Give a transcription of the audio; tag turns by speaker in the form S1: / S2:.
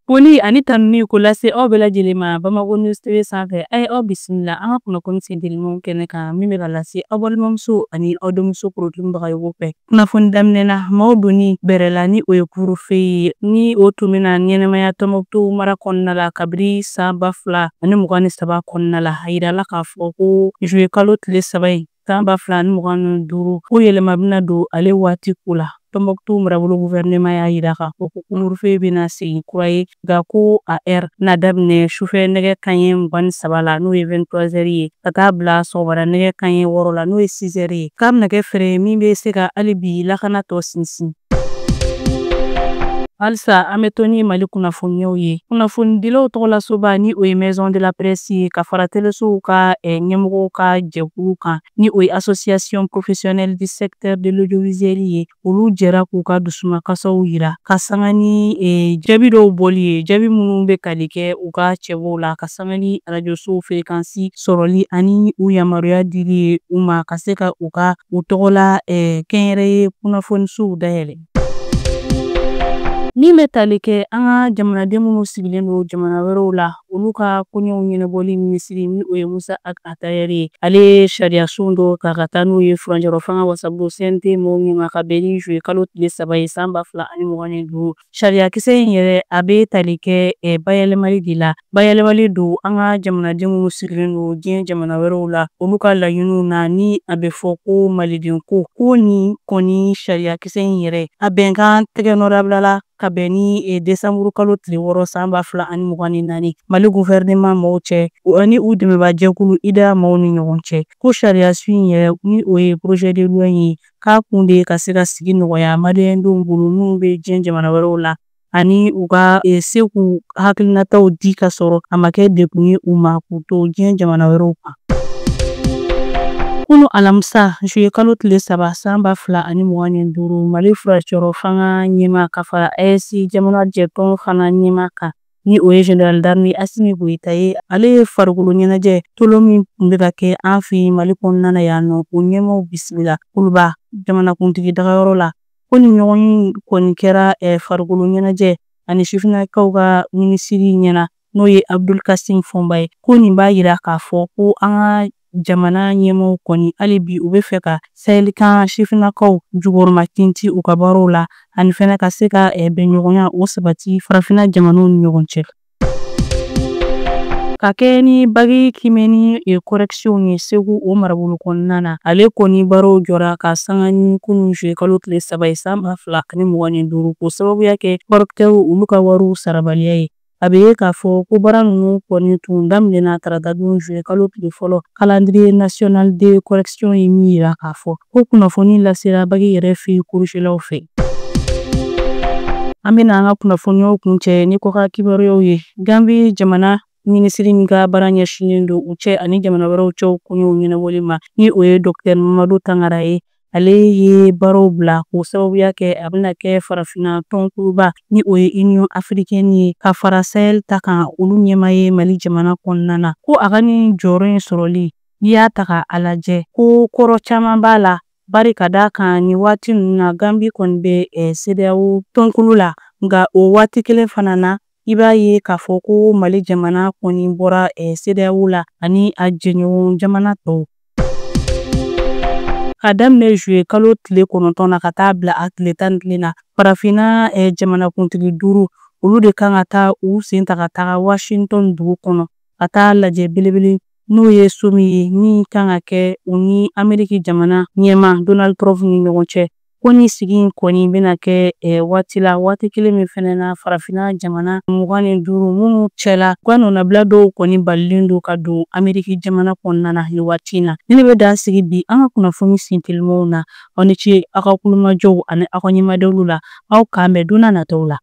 S1: Foli ani tanuni k'o lase aw bɛɛ lajɛlen ma Bamakɔ News TV sanfɛ a ye aw bisimila an ka kunnafoni sentelima kɛnɛ kan min bɛ ka lase aw balimamuso ani aw denmuso porotulubaga ye fɛ. Kunnafoni daminɛ na maaw donni bɛrɛla ni o ye kurufe ye ni o tun bɛna ɲɛnɛmaya Tɔnbukutu mara kɔnɔna la kabini san 2023 kɔnɔna la a yirala k'a fɔ ko juillet kalo tile 3 in san 2025 ko yɛlɛma bɛna don ale waati ko la. Tɔnbukutu marabolo gouvernement y'a yira k'a fɔ ko couvre-feu bɛna segin kura ye nka ko a heure na daminɛ sufɛ nɛgɛ kanɲɛ 23 la n'o ye 23 heures ye ka taa bila sɔgɔmada nɛgɛ kanɲɛ 6 la n'o ye 6 heures ye k'a bɛna kɛ fɛɛrɛ min bɛ se ka hali bi lakana tɔ sinsin. Halisa an bɛ to ni Mali kunnafoniyaw ye. Kunnafonidilaw tɔgɔlasoba ni o ye Maison de la Presse ye ka fara telesow ka ɲɛmɔgɔw ka jɛkulu kan ni o ye Association professionnelle du secteur de l'audiovisuel ye. Olu jɛra k'u ka dusumankasaw yira ka sanga ni jaabi dɔw bɔli ye jaabi minnu bɛ tali kɛ u ka cɛbɔw la ka sanga ni arajosow fréquence sɔrɔli ani u yamaruya dili ye u ma ka se ka u tɔgɔla kɛnyɛrɛye kunnafonisow dayɛlɛ. Min bɛ tali kɛ an ka jamanaden minnu sigilen don jamana wɛrɛw la olu ka kɔɲɔw ɲɛnabɔli minisiri ni o ye Musa Atayɛri ye. Ale ye sariyasun dɔ ta ka taa n'o ye furanjɛrɔ fanga wasaburo CNT mɔgɔw ɲɛma ka bɛn ni juillet kalo tile 3 ye san 2025. Sariyakisɛ in yɛrɛ a bɛ tali kɛ bayɛlɛmali de la. Bayɛlɛmali don an ka jamanaden minnu sigilen don diɲɛ jamana wɛrɛw la olu ka laɲiniw na ni a bɛ fɔ ko malidenko ko ni kɔni sariyakisɛ in yɛrɛ a bɛnkan tɛgɛ nɔ dabilala ka bɛn ni décembre kalo tile 6 san 2024 Mali gouvernement maaw cɛ ani u dɛmɛbagajɛkulu IDEA maaw ni ɲɔgɔn cɛ ko sariyasun in yɛrɛ ni o ye projet de loi ye k'a kun de ka se ka sigi nɔgɔya maliyɛndenw bolo minnu bɛ diɲɛ jamana wɛrɛw la ani u ka se k'u hakilinataw di ka sɔrɔ a ma kɛ dekun ye u ma k'u to diɲɛ jamana wɛrɛw kan. Kunu alamisa juillet kalo tile 3 san 2025 Mali furanjɛrɔ fanga ɲɛma ka fara AES jamana jɛtɔn fana ɲɛma kan ni o ye Général d'armée Asimi Goyita ye ale ye farikolo ɲɛnajɛ tolo min tun bɛ ka kɛ an fɛ Mali kɔnɔna na yan nɔ o ɲɛmaw bisimila Kuluba jamanakuntigi dagayɔrɔ la ko ni ɲɔgɔn kɔni kɛra farikolo ɲɛnajɛ ani sifinnakaw ka minisiri ɲɛna n'o ye Abdul Kasim Fɔnba ye ko nin b'a yira k'a fɔ ko an ka jamana ɲɛmaw kɔni hali bi u bɛ fɛ ka sahɛlikan sifinnakaw jukɔrɔma tinti u ka baaraw la ani fɛnɛ ka se ka bɛnɲɔgɔnya o sabati farafinna jamanaw ni ɲɔgɔn cɛ. Ka kɛ ni bagi kimɛni correction ye Segu o marabolo kɔnɔna na ale kɔni baaraw jɔra ka sanga ni kunun juillet kalo tile 3 ye san 2025 ko sababuya kɛ correcteurs olu ka wariw sarabaliya ye. A bɛ ye k'a fɔ ko baara ninnu kɔni tun daminɛna tarata don juillet kalo tile 1 calendrier national de correction ye min yira k'a fɔ ko kunnafoni lasera bagi yɛrɛ fɛ kurusilaw fɛ. An bɛna an ka kunnafoniyaw kuncɛ ni kɔka kibaruyaw ye. Gambie jamana minisiri min ka baara ɲɛsinnen don u cɛ ani jamana wɛrɛw cɛw kɔɲɔw ɲɛnabɔli ma ni o ye Dr Mamadu Tangara ye. Ale ye baaraw bila k'o sababuya kɛ a bɛna kɛ farafinna tɔnkuluba ni o ye Union africaine ye ka fara Sahel ta kan olu ɲɛma ye Mali jamana kɔnɔna na ko a ka nin jɔyɔrɔ in sɔrɔli n'i y'a ta k'a lajɛ ko kɔrɔ caman b'a la bari ka d'a kan nin waati ninnu na Gambie kɔni bɛ CEDEAO tɔnkulu la nka o waati kelen fana na i b'a ye k'a fɔ ko Mali jamana kɔni bɔra CEDEAO la ani a jɛɲɔgɔn jamana tɔw. Ka daminɛ juillet kalo tile 9 na ka taa bila a tile 11 na farafinna jamanakuntigi 5 olu de kan ka taa u sen ta ka taga Washington dugu kɔnɔ ka taa lajɛ belebele n'o ye so min ye min kan ka kɛ u ni Ameriki jamana ɲɛma Donald Trump ni ɲɔgɔn cɛ ko ni sigi in kɔni bɛna kɛ waati kelen min fɛnɛ na farafinna jamana 25 minnu cɛla u ka nɔnabila dɔw kɔni balilen don ka don Ameriki jamana kɔnɔna na nin waati in na. Ni ne bɛ dan sigi bi an ka kunnafoni sintelimaw na aw ni ce aw ka kulumajɔw ani aw ka ɲɛmadɔw la aw k'an bɛn don n'a nataw la.